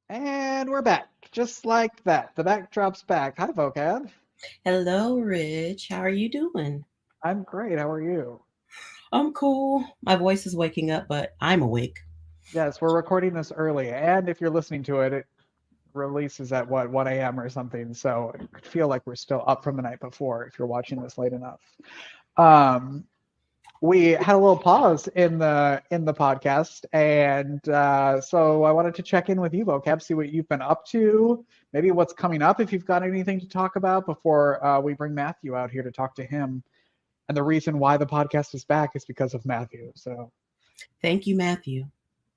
And we're back, just like that. The backdrop's back. Hi, Vocab. Hello, Rich. How are you doing? I'm great. How are you? I'm cool. My voice is waking up, but I'm awake. Yes, we're recording this early, and if you're listening to it, it releases at what 1 a.m. or something. So it could feel like we're still up from the night before if you're watching this late enough. Um, we had a little pause in the podcast, and so I wanted to check in with you, Vocab, see what you've been up to, maybe what's coming up if you've got anything to talk about before we bring Matthew out here to talk to him. And the reason why the podcast is back is because of Matthew. So Thank you, Matthew.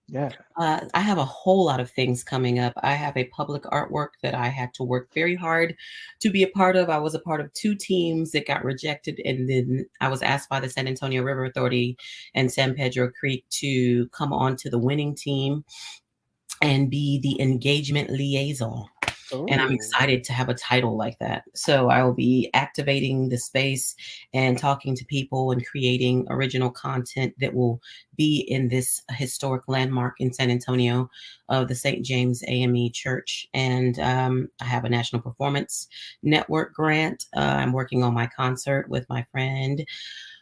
yeah. I have a whole lot of things coming up. I have a public artwork that I had to work very hard to be a part of. I was a part of two teams that got rejected, and then I was asked by the San Antonio River Authority and San Pedro Creek to come on to the winning team and be the engagement liaison. And I'm Oh, excited to have a title like that. So I will be activating the space and talking to people and creating original content that will be in this historic landmark in San Antonio of the St. James AME Church. And I have a National Performance Network grant. I'm working on my concert with my friend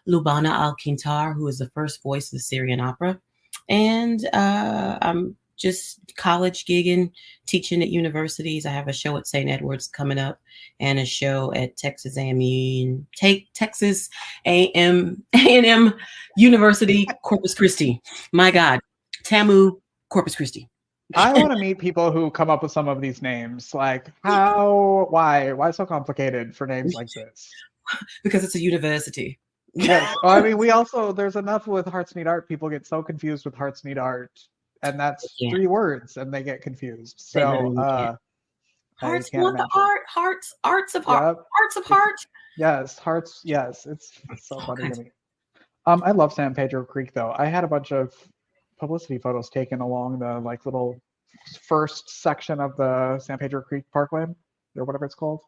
Lubana Al-Kintar, who is the first voice of the Syrian opera. And I'm just college gigging, teaching at universities. I have a show at St. Edward's coming up and a show at Texas A&M, Texas A&M University, Corpus Christi. My God, TAMU, Corpus Christi. I want to meet people who come up with some of these names. Like, why so complicated for names like this? Because it's a university. Yes. Well, I mean, we also, there's enough with Hearts Need Art. People get so confused with Hearts Need Art, and that's Yeah, 3 words, and they get confused. they So, literally can't. I Hearts can't want the imagine. art, hearts of heart, Yep. hearts of It's, heart. yes, Hearts. Yes, it's so All funny to kinds. me. I love San Pedro Creek though. I had a bunch of publicity photos taken along the like little first section of the San Pedro Creek Parkway or whatever it's called.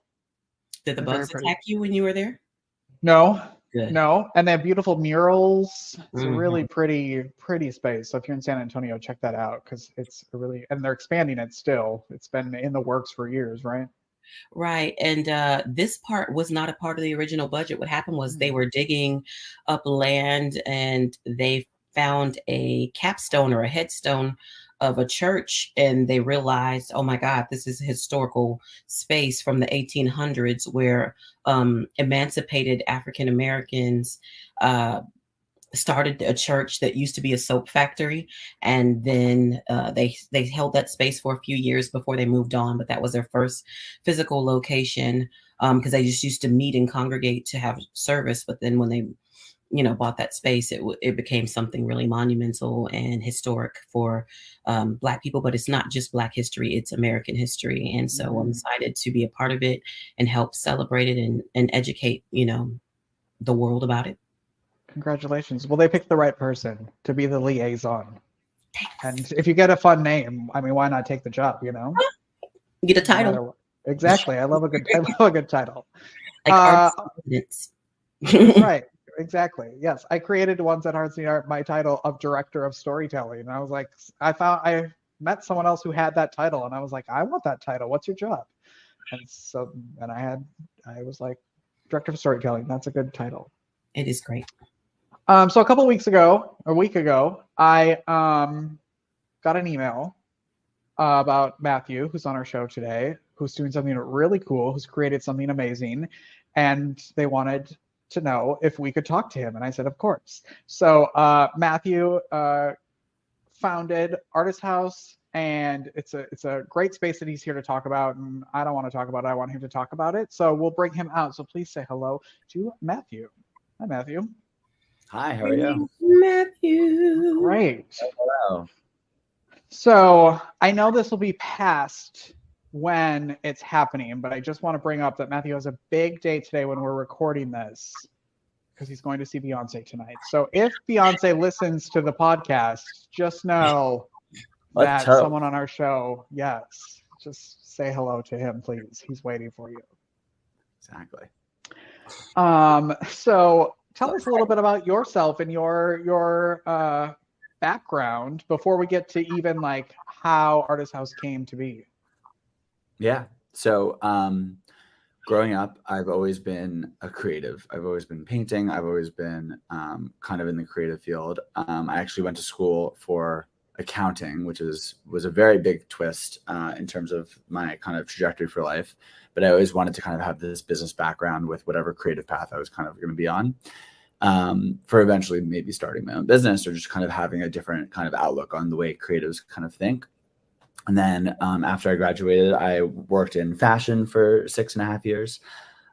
Did the They're very bugs pretty. attack you when you were there? No, Good. no, and they have beautiful murals. It's a Hmm. really pretty space. So if you're in San Antonio, check that out because it's a really and they're expanding it still. It's been in the works for years, right? Right. And this part was not a part of the original budget. What happened was they Hmm. were digging up land and they found a capstone or a headstone of a church, and they realized, oh my God, this is a historical space from the 1800s where emancipated African Americans uh, started a church that used to be a soap factory, and then they held that space for a few years before they moved on. But that was their first physical location because they just used to meet and congregate to have service. But then when they bought that space, it became something really monumental and historic for Black people. But it's not just Black history; it's American history. And so I'm Hmm. excited to be a part of it and help celebrate it and educate the world about it. Congratulations. Well, they picked the right person to be the liaison. Thanks. And if you get a fun name, I mean, why not take the job? Get a No title. matter what. Exactly. I love a good title. Like Uh, artist evidence. right. Exactly. Yes, I created once at Hearts Need Art my title of director of storytelling, and I was like, I met someone else who had that title, and I was like, I want that title. What's your job? And so, and I was like, director of storytelling. That's a good title. It is great. So a week ago, I got an email about Matthew, who's on our show today, who's doing something really cool, who's created something amazing, and they wanted to know if we could talk to him, and I said, of course. So Matthew founded Artist House, and it's a great space that he's here to talk about, and I don't want to talk about it. I want him to talk about it. So we'll bring him out. So please say hello to Matthew. Hi, Matthew. Hi, how are you? Thank you, Matthew. Great. Hello. So I know this will be past when it's happening, but I just want to bring up that Matthew has a big day today when we're recording this because he's going to see Beyonce tonight. So if Beyonce listens to the podcast, just know Let's that hope. someone on our show, yes, just say hello to him, please. He's waiting for you. Exactly. So tell us a little bit about yourself and your background before we get to even like how Artishouse came to be. Yeah. So growing up, I've always been a creative. I've always been painting. I've always been kind of in the creative field. I actually went to school for accounting, which was a very big twist in terms of my kind of trajectory for life. But I always wanted to kind of have this business background with whatever creative path I was kind of going to be on, for eventually maybe starting my own business or just kind of having a different kind of outlook on the way creatives kind of think. And then after I graduated, I worked in fashion for 6.5 years.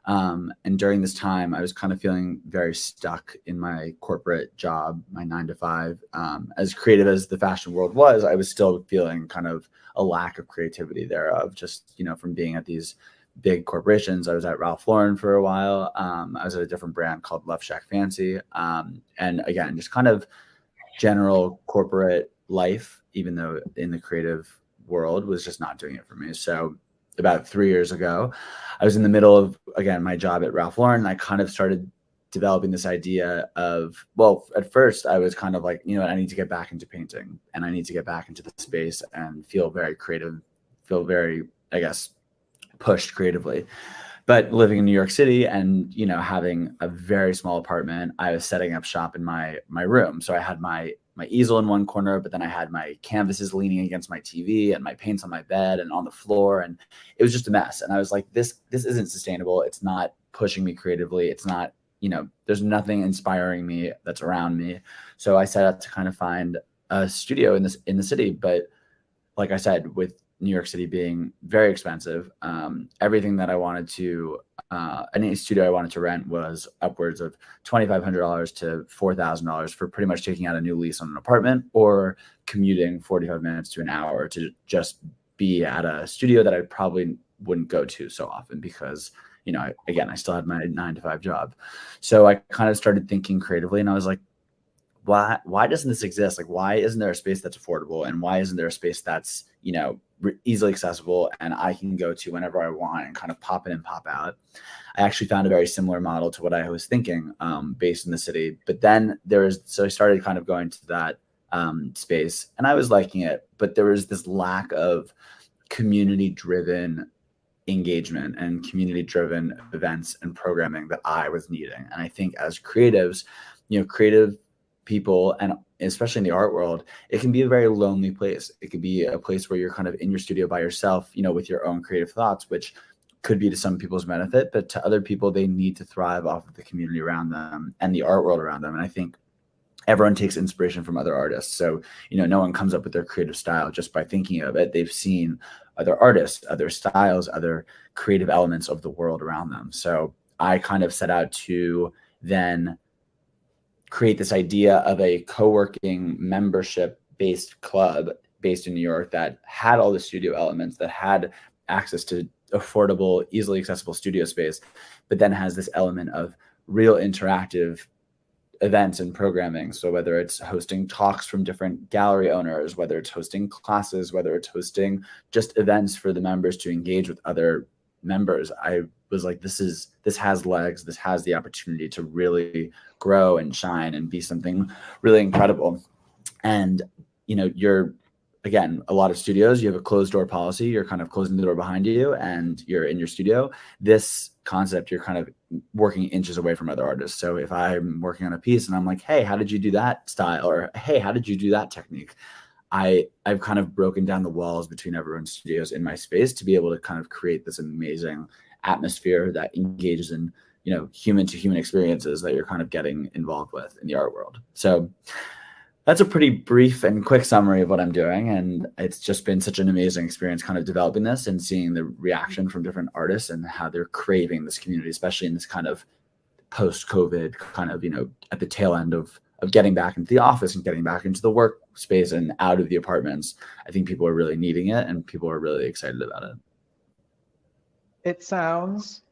And during this time, I was kind of feeling very stuck in my corporate job, my 9 to 5. As creative as the fashion world was, I was still feeling kind of a lack of creativity thereof, just, from being at these big corporations. I was at Ralph Lauren for a while. I was at a different brand called Love Shack Fancy. And again, just kind of general corporate life, even though in the creative world was just not doing it for me. So about 3 years ago, I was in the middle of, again, my job at Ralph Lauren. And I kind of started developing this idea of, well, at first I was kind of like, I need to get back into painting and I need to get back into the space and feel very creative, feel very, I guess, pushed creatively. But living in New York City and, having a very small apartment, I was setting up shop in my room. So I had my easel in one corner, but then I had my canvases leaning against my TV and my paints on my bed and on the floor. And it was just a mess. And I was like, this isn't sustainable. It's not pushing me creatively. It's not, there's nothing inspiring me that's around me. So I set out to kind of find a studio in the city. But like I said, with New York City being very expensive, everything that I wanted to, any studio I wanted to rent was upwards of $2,500 to $4,000 for pretty much taking out a new lease on an apartment or commuting 45 minutes to an hour to just be at a studio that I probably wouldn't go to so often because, I still had my 9 to 5 job. So I kind of started thinking creatively and I was like, why doesn't this exist? Like, why isn't there a space that's affordable? And why isn't there a space that's, easily accessible and I can go to whenever I want and kind of pop in and pop out? I actually found a very similar model to what I was thinking, based in the city. But then so I started kind of going to that space and I was liking it, but there was this lack of community-driven engagement and community-driven events and programming that I was needing. And I think as creatives, creative people, and especially in the art world, it can be a very lonely place. It could be a place where you're kind of in your studio by yourself, with your own creative thoughts, which could be to some people's benefit, but to other people, they need to thrive off of the community around them and the art world around them. And I think everyone takes inspiration from other artists. So, no one comes up with their creative style just by thinking of it. They've seen other artists, other styles, other creative elements of the world around them. So I kind of set out to then create this idea of a co-working membership-based club based in New York that had all the studio elements, that had access to affordable, easily accessible studio space, but then has this element of real interactive events and programming. So whether it's hosting talks from different gallery owners, whether it's hosting classes, whether it's hosting just events for the members to engage with other members, I was like, this has legs. This has the opportunity to really grow and shine and be something really incredible. And, you're, again, a lot of studios, you have a closed door policy. You're kind of closing the door behind you and you're in your studio. This concept, you're kind of working inches away from other artists. So if I'm working on a piece and I'm like, hey, how did you do that style? Or, hey, how did you do that technique? I've kind of broken down the walls between everyone's studios in my space to be able to kind of create this amazing atmosphere that engages in, human to human experiences that you're kind of getting involved with in the art world. So that's a pretty brief and quick summary of what I'm doing. And it's just been such an amazing experience kind of developing this and seeing the reaction from different artists and how they're craving this community, especially in this kind of post-COVID kind of, at the tail end of getting back into the office and getting back into the workspace and out of the apartments. I think people are really needing it and people are really excited about it. It sounds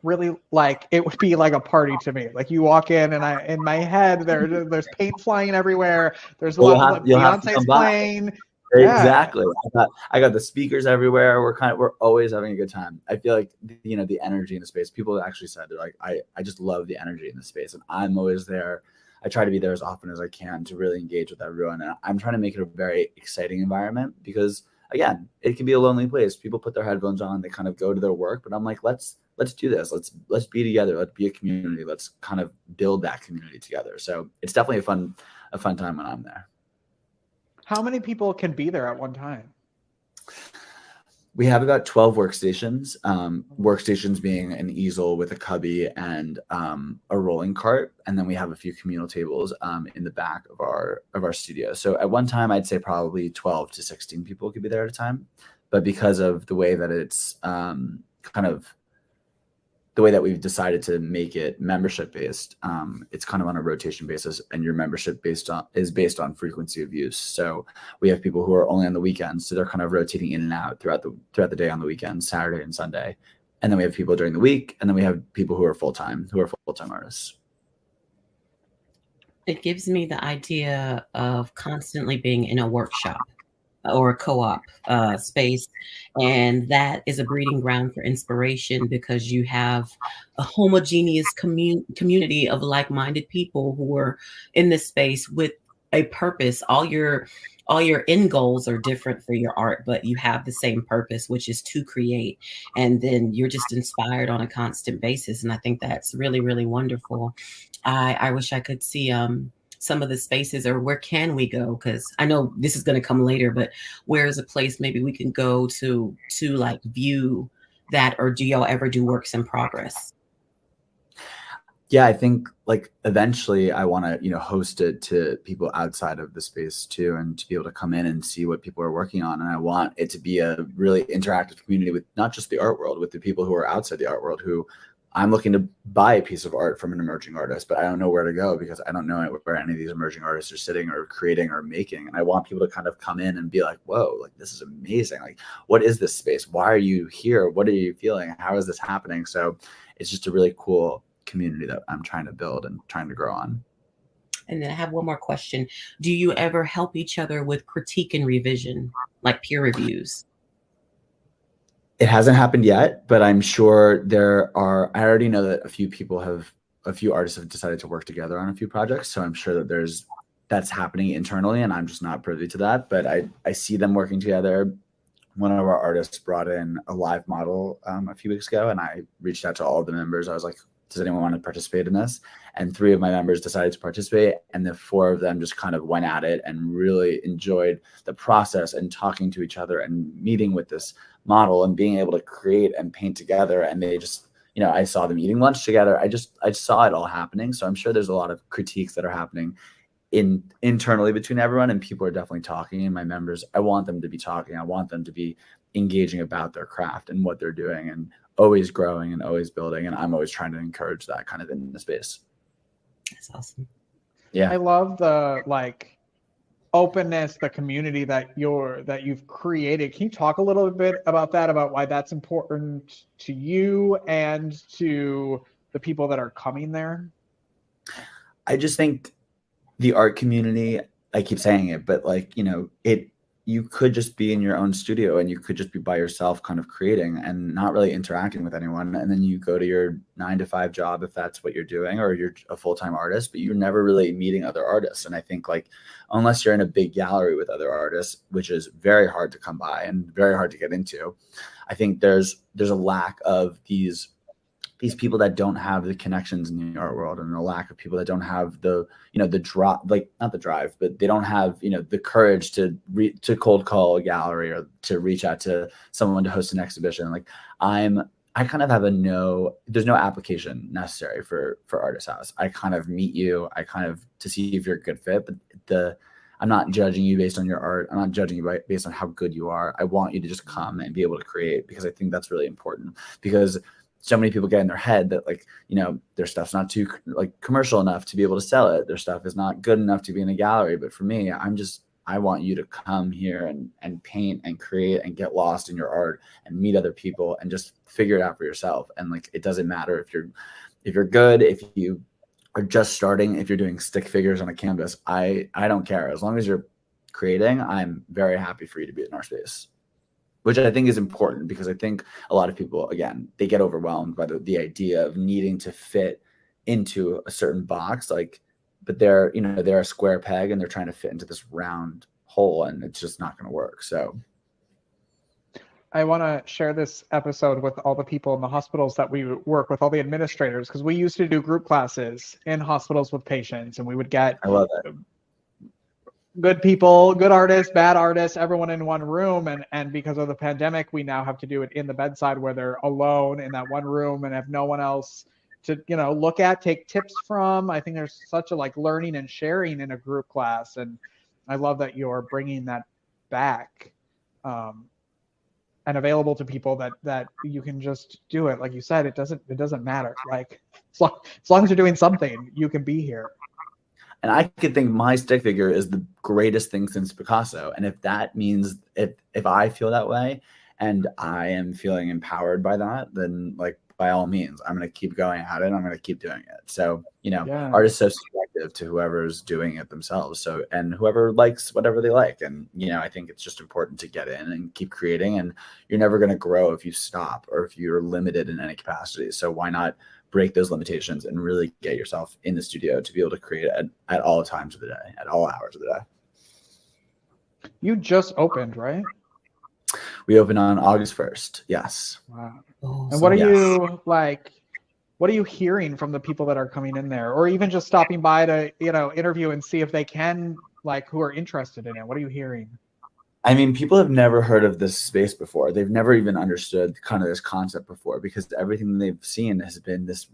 really like it would be like a party to me. Like you walk in and in my head there's paint flying everywhere. There's a lot of Beyonce's playing. Exactly. Yeah. I got the speakers everywhere. We're always having a good time. I feel like the energy in the space. People actually said they're like, I just love the energy in the space, and I'm always there. I try to be there as often as I can to really engage with everyone. And I'm trying to make it a very exciting environment because, again, it can be a lonely place. People put their headphones on, they kind of go to their work, but I'm like, let's do this. Let's be together. Let's be a community. Let's kind of build that community together. So it's definitely a fun time when I'm there. How many people can be there at one time? We have about 12 workstations, workstations being an easel with a cubby and a rolling cart. And then we have a few communal tables in the back of our studio. So at one time, I'd say probably 12 to 16 people could be there at a time. But because of the way that it's kind of the way that we've decided to make it membership based, it's kind of on a rotation basis, and your membership is based on frequency of use. So we have people who are only on the weekends, so they're kind of rotating in and out throughout the day on the weekends, Saturday and Sunday. And then we have people during the week, and then we have people who are full-time artists. It gives me the idea of constantly being in a workshop or a co-op space, and that is a breeding ground for inspiration because you have a homogeneous community of like-minded people who are in this space with a purpose. All your end goals are different for your art, but you have the same purpose, which is to create, and then you're just inspired on a constant basis. And I think that's really, really wonderful. I wish I could see some of the spaces, or where can we go? Because I know this is going to come later, but where is a place maybe we can go to like view that? Or do y'all ever do works in progress? Yeah, I think like eventually I want to, host it to people outside of the space too, and to be able to come in and see what people are working on. And I want it to be a really interactive community with not just the art world, with the people who are outside the art world, who I'm looking to buy a piece of art from an emerging artist, but I don't know where to go because I don't know where any of these emerging artists are sitting or creating or making. And I want people to kind of come in and be like, whoa, like this is amazing. Like, what is this space? Why are you here? What are you feeling? How is this happening? So it's just a really cool community that I'm trying to build and trying to grow on. And then I have one more question. Do you ever help each other with critique and revision, like peer reviews? It hasn't happened yet, but I'm sure I already know that a few artists have decided to work together on a few projects. So I'm sure that that's happening internally, and I'm just not privy to that, but I see them working together. One of our artists brought in a live model a few weeks ago, and I reached out to all of the members. I was like, does anyone want to participate in this? And 3 of my members decided to participate, and the 4 of them just kind of went at it and really enjoyed the process and talking to each other and meeting with this model and being able to create and paint together. And they just, I saw them eating lunch together. I saw it all happening. So I'm sure there's a lot of critiques that are happening internally between everyone, and people are definitely talking. And my members, I want them to be talking. I want them to be engaging about their craft and what they're doing, and always growing and always building. And I'm always trying to encourage that kind of in the space. That's awesome. Yeah. I love the openness, the community that you've created. Can you talk a little bit about that, about why that's important to you and to the people that are coming there? I just think the art community, I keep saying it, but you could just be in your own studio and you could just be by yourself kind of creating and not really interacting with anyone. And then you go to your 9-to-5 job, if that's what you're doing, or you're a full-time artist, but you're never really meeting other artists. And I think unless you're in a big gallery with other artists, which is very hard to come by and very hard to get into, I think there's a lack of these people that don't have the connections in the art world, and a lack of people that don't have the drive, not the drive, but they don't have the courage to cold call a gallery or to reach out to someone to host an exhibition. I kind of have there's no application necessary for Artishouse. I kind of meet you, to see if you're a good fit, but I'm not judging you based on your art. I'm not judging you based on how good you are. I want you to just come and be able to create, because I think that's really important, because so many people get in their head that their stuff's not too commercial enough to be able to sell it. Their stuff is not good enough to be in a gallery. But for me, I want you to come here and paint and create and get lost in your art and meet other people and just figure it out for yourself. And it doesn't matter if you're good, if you are just starting, if you're doing stick figures on a canvas, I don't care. As long as you're creating, I'm very happy for you to be in our space. Which I think is important, because I think a lot of people, again, they get overwhelmed by the idea of needing to fit into a certain box. but they're, you know, they're a square peg and they're trying to fit into this round hole, and it's just not going to work. So I want to share this episode with all the people in the hospitals that we work with, all the administrators, because we used to do group classes in hospitals with patients, and we would get I love it. good people, good artists, bad artists, everyone in one room. And because of the pandemic, we now have to do it in the bedside where they're alone in that one room and have no one else to, you know, look at, take tips from. I think there's such a like learning and sharing in a group class. And I love that you're bringing that back. And available to people that you can just do it. Like you said, it doesn't matter. Like as long as you're doing something, you can be here. And I could think my stick figure is the greatest thing since Picasso. And if that means if I feel that way and I am feeling empowered by that, then like by all means, I'm going to keep going at it. I'm going to keep doing it. So, you know, art is so subjective to whoever's doing it themselves. So, and whoever likes whatever they like. And, you know, I think it's just important to get in and keep creating. And you're never going to grow if you stop or if you're limited in any capacity. So why not break those limitations and really get yourself in the studio to be able to create at all times of the day, at all hours of the day. You just opened, right? We opened on August 1st. Yes. Wow. And what are you like? What are you hearing from the people that are coming in there, or even just stopping by to, you know, interview and see if they can, like, who are interested in it? What are you hearing? I mean, people have never heard of this space before. They've never even understood kind of this concept before, because everything they've seen has been this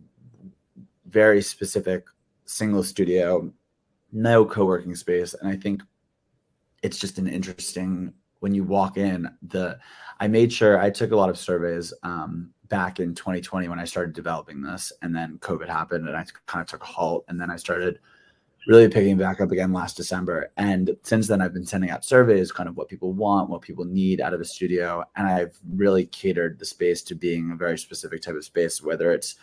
very specific single studio, no co-working space. And I think it's just an interesting, when you walk in, I made sure I took a lot of surveys back in 2020 when I started developing this, and then COVID happened and I kind of took a halt, and then I started really picking back up again last December. And since then I've been sending out surveys, kind of what people want, what people need out of a studio. And I've really catered the space to being a very specific type of space, whether it's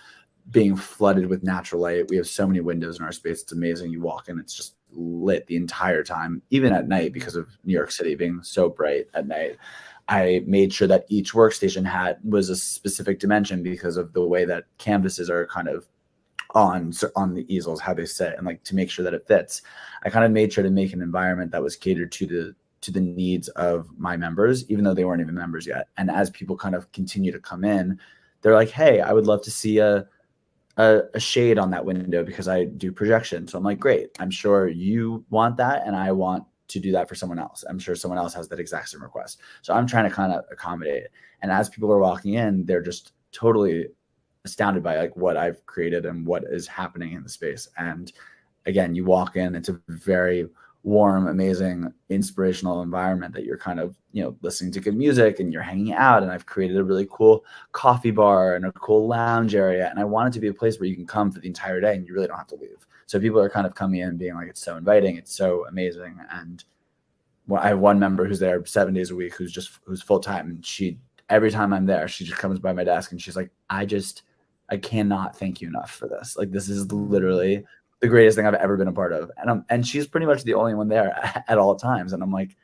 being flooded with natural light. We have so many windows in our space. It's amazing. You walk in, it's just lit the entire time, even at night, because of New York City being so bright at night. I made sure that each workstation was a specific dimension because of the way that canvases are kind of on the easels, how they sit, and like to make sure that it fits. I kind of made sure to make an environment that was catered to the needs of my members, even though they weren't even members yet. And as people kind of continue to come in, they're like, hey, I would love to see a shade on that window because I do projection. So I'm like, great, I'm sure you want that, and I want to do that for someone else. I'm sure someone else has that exact same request. So I'm trying to kind of accommodate it. And as people are walking in, they're just totally astounded by like what I've created and what is happening in the space. And again, you walk in, it's a very warm, amazing, inspirational environment that you're kind of, you know, listening to good music and you're hanging out. And I've created a really cool coffee bar and a cool lounge area. And I want it to be a place where you can come for the entire day and you really don't have to leave. So people are kind of coming in being like, it's so inviting, it's so amazing. And I have one member who's there 7 days a week, who's full time. And every time I'm there, she just comes by my desk and she's like, I cannot thank you enough for this. Like, this is literally the greatest thing I've ever been a part of. And she's pretty much the only one there at all times. And I'm like,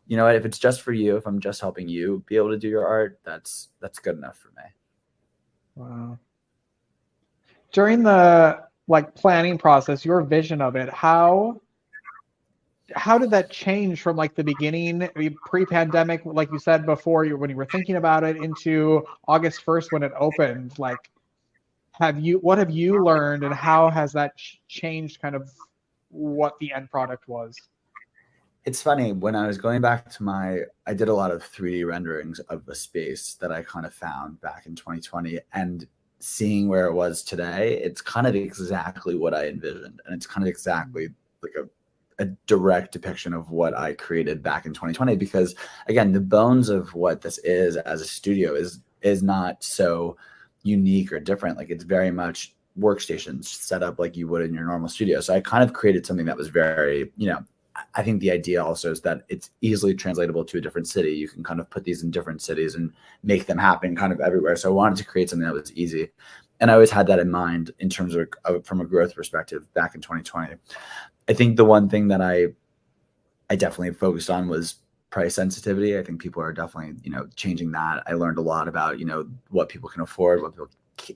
you know what, if it's just for you, if I'm just helping you be able to do your art, that's good enough for me. Wow. During the like planning process, your vision of it, how did that change from like the beginning, pre-pandemic, like you said before, when you were thinking about it, into August 1st when it opened? Like, what have you learned, and how has that changed kind of what the end product was? It's funny, when I was going back to I did a lot of 3D renderings of the space that I kind of found back in 2020, and seeing where it was today, it's kind of exactly what I envisioned. And it's kind of exactly like a direct depiction of what I created back in 2020, because again, the bones of what this is as a studio is not so unique or different. Like, it's very much workstations set up like you would in your normal studio. So I kind of created something that was very, you know, I think the idea also is that it's easily translatable to a different city. You can kind of put these in different cities and make them happen kind of everywhere. So I wanted to create something that was easy. And I always had that in mind in terms of from a growth perspective back in 2020. I think the one thing that I definitely focused on was price sensitivity. I think people are definitely, you know, changing that. I learned a lot about, you know, what people can afford,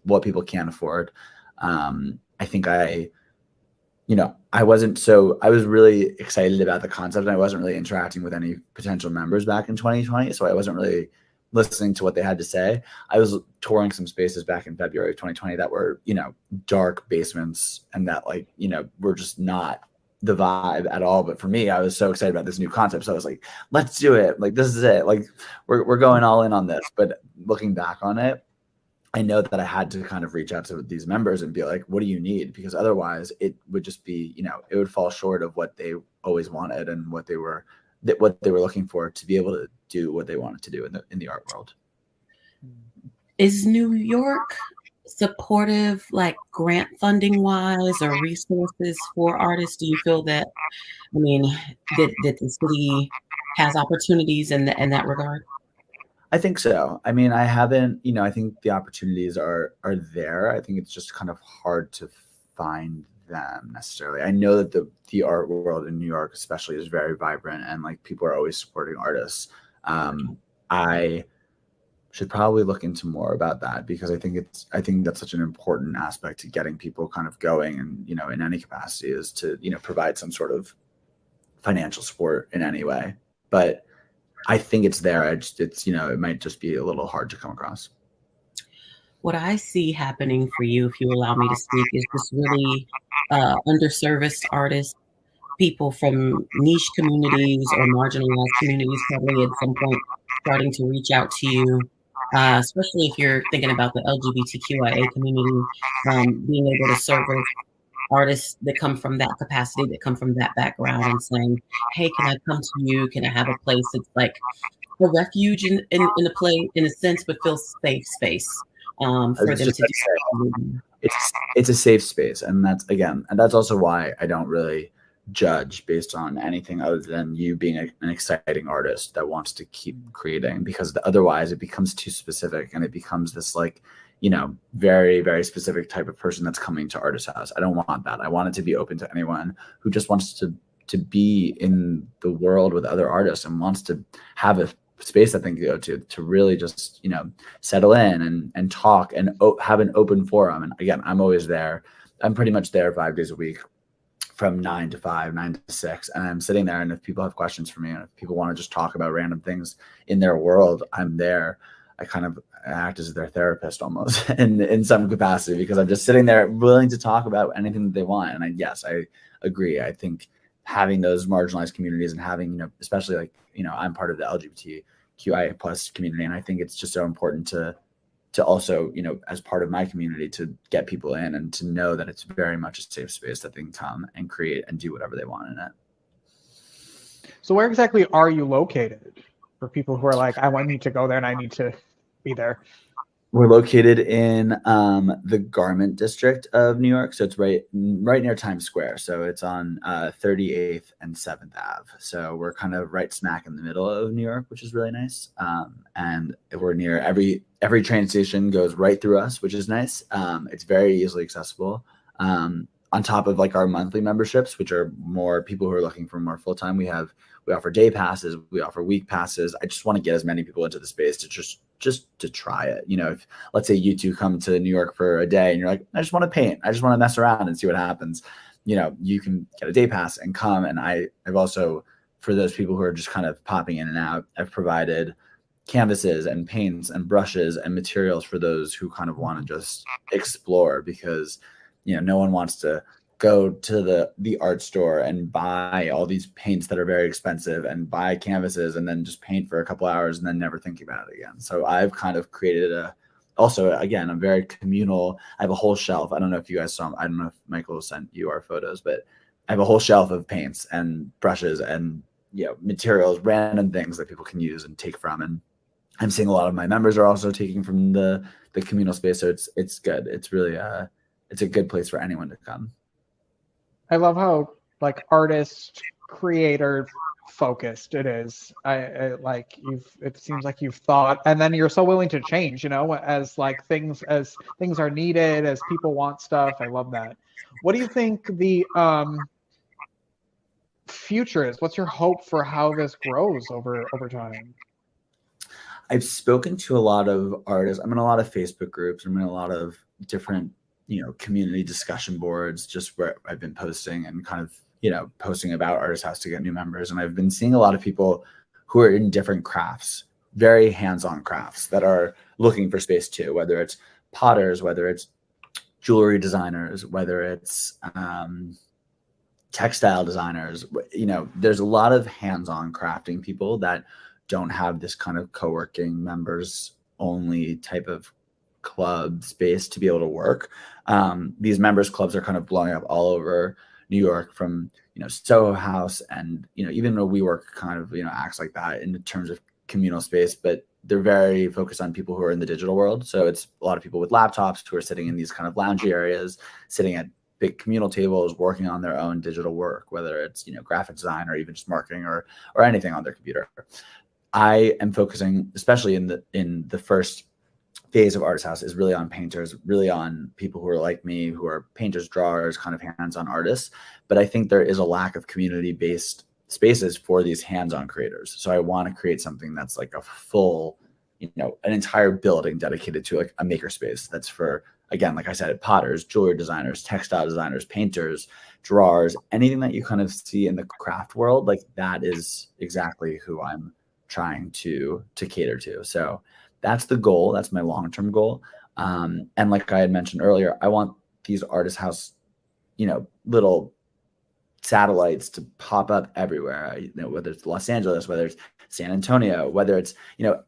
what people can't afford. I think I I was really excited about the concept, and I wasn't really interacting with any potential members back in 2020. So I wasn't really listening to what they had to say. I was touring some spaces back in February of 2020 that were, dark basements and that were just not the vibe at all. But for me, I was so excited about this new concept. So I was like, let's do it. Like, this is it. Like, we're going all in on this. But looking back on it, I know that I had to kind of reach out to these members and be like, what do you need? Because otherwise it would just be, it would fall short of what they always wanted and what they were looking for to be able to do what they wanted to do in the art world. Is New York supportive, like grant funding wise or resources for artists? Do you feel that, that the city has opportunities in that regard? I think so. I think the opportunities are there. I think it's just kind of hard to find them necessarily. I know that the art world in New York especially is very vibrant, and like people are always supporting artists. I should probably look into more about that, because I think that's such an important aspect to getting people kind of going, and in any capacity, is to provide some sort of financial support in any way. But I think it's there. It might just be a little hard to come across. What I see happening for you, if you allow me to speak, is just really underserviced artists, people from niche communities or marginalized communities, probably at some point starting to reach out to you, especially if you're thinking about the LGBTQIA community, being able to service artists that come from that capacity, that come from that background, and saying, hey, can I come to you? Can I have a place that's like a refuge in a play, in a sense, but feels safe space for them to do. It's a safe space. And that's also why I don't really judge based on anything other than you being an exciting artist that wants to keep creating, because otherwise it becomes too specific and it becomes this very, very specific type of person that's coming to Artishouse. I don't want that. I want it to be open to anyone who just wants to be in the world with other artists and wants to have a space that they can go to really just, settle in and talk and have an open forum. And again, I'm always there. I'm pretty much there 5 days a week from 9 to 5, 9 to 6. And I'm sitting there. And if people have questions for me, and if people want to just talk about random things in their world, I'm there. I kind of act as their therapist almost in some capacity, because I'm just sitting there willing to talk about anything that they want. And I agree. I think having those marginalized communities and having, especially I'm part of the LGBTQIA plus community. And I think it's just so important to also, as part of my community, to get people in and to know that it's very much a safe space that they can come and create and do whatever they want in it. So where exactly are you located for people who are like, I need to go there and I need to be there? We're located in the Garment District of New York. So it's right near Times Square. So it's on 38th and 7th Ave. So we're kind of right smack in the middle of New York, which is really nice. And we're near every train station goes right through us, which is nice. It's very easily accessible. On top of our monthly memberships, which are more people who are looking for more full-time, we offer day passes, we offer week passes. I just want to get as many people into the space to just to try it. If let's say you two come to New York for a day and you're like, I just want to paint, I just want to mess around and see what happens. You can get a day pass and come. And I've also, for those people who are just kind of popping in and out, I've provided canvases and paints and brushes and materials for those who kind of want to just explore, because no one wants to go to the art store and buy all these paints that are very expensive and buy canvases and then just paint for a couple hours and then never think about it again. So I've kind of created I'm very communal. I have a whole shelf. I don't know if you guys saw, I don't know if Michael sent you our photos, but I have a whole shelf of paints and brushes and materials, random things that people can use and take from. And I'm seeing a lot of my members are also taking from the communal space. So it's good. It's really it's a good place for anyone to come. I love how artist creator focused it is. It seems like you've thought, and then you're so willing to change, as things are needed, as people want stuff. I love that. What do you think the future is? What's your hope for how this grows over time? I've spoken to a lot of artists. I'm in a lot of Facebook groups. I'm in a lot of different community discussion boards, just where I've been posting and kind of, posting about Artishouse to get new members. And I've been seeing a lot of people who are in different crafts, very hands-on crafts, that are looking for space too, whether it's potters, whether it's jewelry designers, whether it's textile designers. There's a lot of hands-on crafting people that don't have this kind of co-working members only type of club space to be able to work. These members clubs are kind of blowing up all over New York, from Soho House, and even though WeWork kind of acts like that in terms of communal space, but they're very focused on people who are in the digital world. So it's a lot of people with laptops who are sitting in these kind of loungy areas, sitting at big communal tables, working on their own digital work, whether it's graphic design or even just marketing or anything on their computer. I am focusing, especially in the first phase of Artishouse, is really on painters, really on people who are like me, who are painters, drawers, kind of hands-on artists. But I think there is a lack of community-based spaces for these hands-on creators. So I want to create something that's like a full, an entire building dedicated to like a makerspace that's for, again, like I said, potters, jewelry designers, textile designers, painters, drawers, anything that you kind of see in the craft world. Like, that is exactly who I'm trying to cater to. So that's the goal. That's my long-term goal. And like I had mentioned earlier, I want these Artishouse, little satellites to pop up everywhere, whether it's Los Angeles, whether it's San Antonio, whether it's,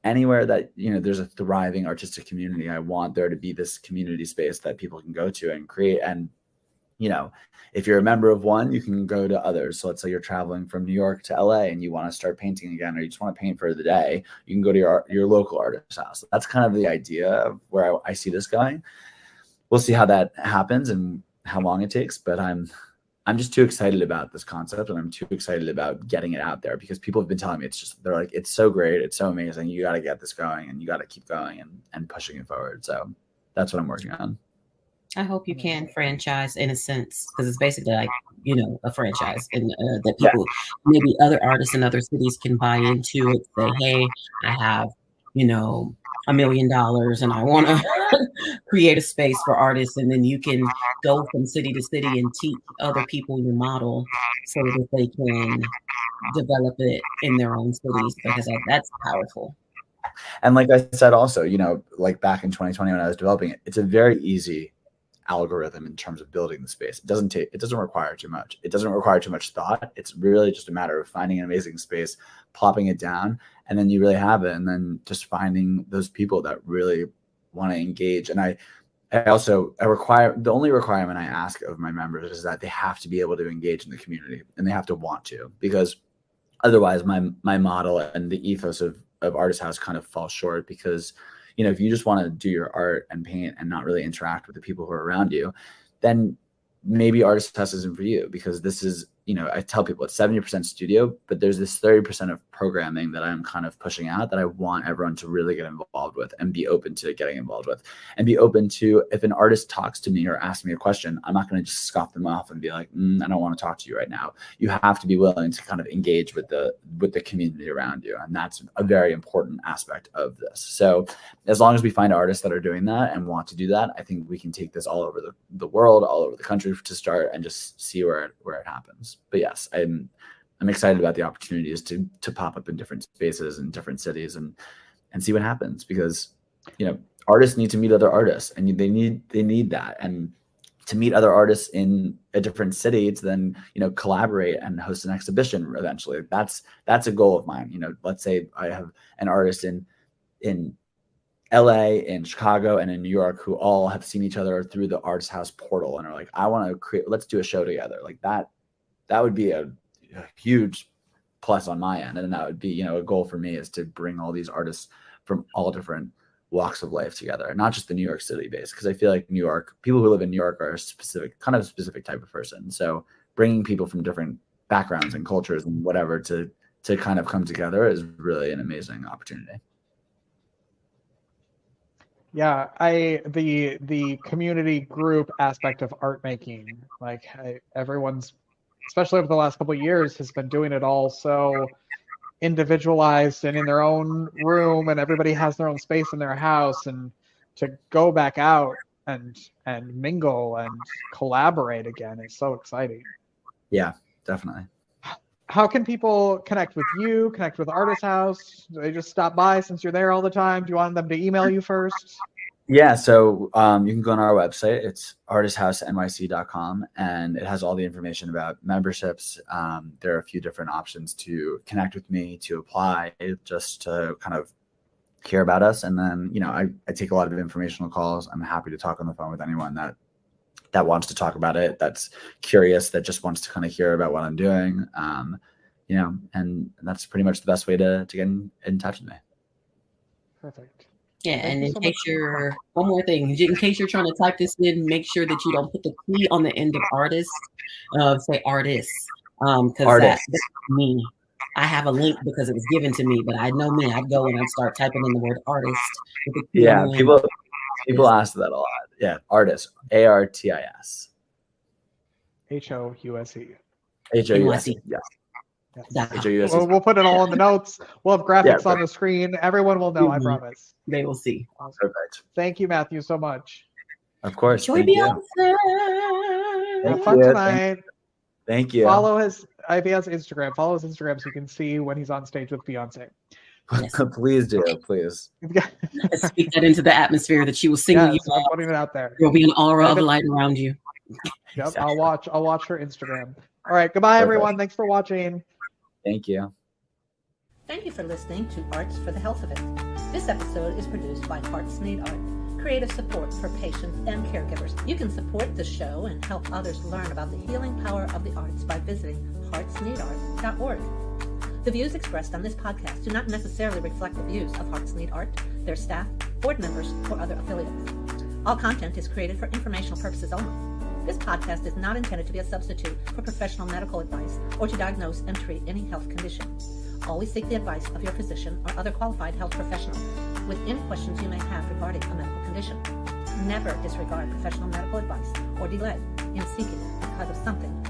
anywhere that, there's a thriving artistic community. I want there to be this community space that people can go to and create. And, if you're a member of one, you can go to others. So let's say you're traveling from New York to LA and you want to start painting again, or you just want to paint for the day, you can go to your local artist house. That's kind of the idea of where I see this going. We'll see how that happens and how long it takes, but I'm just too excited about this concept, and I'm too excited about getting it out there, because people have been telling me, they're like, it's so great, it's so amazing, you got to get this going, and you got to keep going and pushing it forward. So that's what I'm working on. I hope you can franchise in a sense, because it's basically like, a franchise, and that people, maybe other artists in other cities can buy into it. Say, hey, I have, $1 million and I want to create a space for artists. And then you can go from city to city and teach other people your model so that they can develop it in their own cities, because that's powerful. And like I said, also, like back in 2020 when I was developing it, it's a very easy algorithm in terms of building the space. It doesn't require too much. It doesn't require too much thought. It's really just a matter of finding an amazing space, plopping it down, and then you really have it. And then just finding those people that really want to engage. And I require, the only requirement I ask of my members is that they have to be able to engage in the community, and they have to want to, because otherwise my model and the ethos of Artishouse kind of falls short. Because if you just want to do your art and paint and not really interact with the people who are around you, then maybe Artishouse isn't for you, because this is, I tell people it's 70% studio, but there's this 30% of programming that I'm kind of pushing out that I want everyone to really get involved with and be open to getting involved with, and be open to, if an artist talks to me or asks me a question, I'm not going to just scoff them off and be like, I don't want to talk to you right now. You have to be willing to kind of engage with the community around you. And that's a very important aspect of this. So as long as we find artists that are doing that and want to do that, I think we can take this all over the world, all over the country to start, and just see where it happens. But yes, I'm excited about the opportunities to pop up in different spaces and different cities and see what happens, because artists need to meet other artists, and they need that, and to meet other artists in a different city to then collaborate and host an exhibition eventually. That's a goal of mine. Let's say I have an artist in LA, in Chicago, and in New York who all have seen each other through the Artishouse portal and are like, I want to create, let's do a show together. Like that would be a huge plus on my end. And that would be, a goal for me, is to bring all these artists from all different walks of life together, not just the New York City base. Because I feel like people who live in New York are a specific type of person. So bringing people from different backgrounds and cultures and whatever to kind of come together is really an amazing opportunity. Yeah, the community group aspect of art making, like everyone's, especially over the last couple of years, has been doing it all so individualized and in their own room, and everybody has their own space in their house. And to go back out and mingle and collaborate again is so exciting. Yeah, definitely. How can people connect with you, connect with Artishouse? Do they just stop by since you're there all the time? Do you want them to email you first? Yeah, so you can go on our website. It's artisthousenyc.com, and it has all the information about memberships. There are a few different options to connect with me, to apply, just to kind of hear about us. And then, I take a lot of informational calls. I'm happy to talk on the phone with anyone that wants to talk about it, that's curious, that just wants to kind of hear about what I'm doing. And that's pretty much the best way to get in touch with me. Perfect. Yeah, Thank and you in so case much. one more thing, in case you're trying to type this in, make sure that you don't put the T on the end of artist, say artists, because that's me. I have a link because it was given to me, but I know me, I'd go and I'd start typing in the word artist with the T on the end. People ask that a lot. Yeah, artist, ARTIS. HOUSE. HOUSE. Yes. We'll put it all in the notes. We'll have graphics on the screen. Everyone will know, I promise. They will see. Awesome. Perfect. Thank you, Matthew, so much. Of course. Enjoy Beyonce. Have fun tonight. Thank you. Follow his Instagram. Follow his Instagram so you can see when he's on stage with Beyonce. Yes. Please do, please. Speak that into the atmosphere that she will sing you. I'm putting it out there. There'll be an aura of light around you. Yep, exactly. I'll watch her Instagram. All right, goodbye, everyone. Thanks for watching. Thank you. Thank you for listening to Arts for the Health of It. This episode is produced by Hearts Need Art, creative support for patients and caregivers. You can support the show and help others learn about the healing power of the arts by visiting heartsneedart.org. The views expressed on this podcast do not necessarily reflect the views of Hearts Need Art, their staff, board members, or other affiliates. All content is created for informational purposes only. This podcast is not intended to be a substitute for professional medical advice or to diagnose and treat any health condition. Always seek the advice of your physician or other qualified health professional with any questions you may have regarding a medical condition. Never disregard professional medical advice or delay in seeking it because of something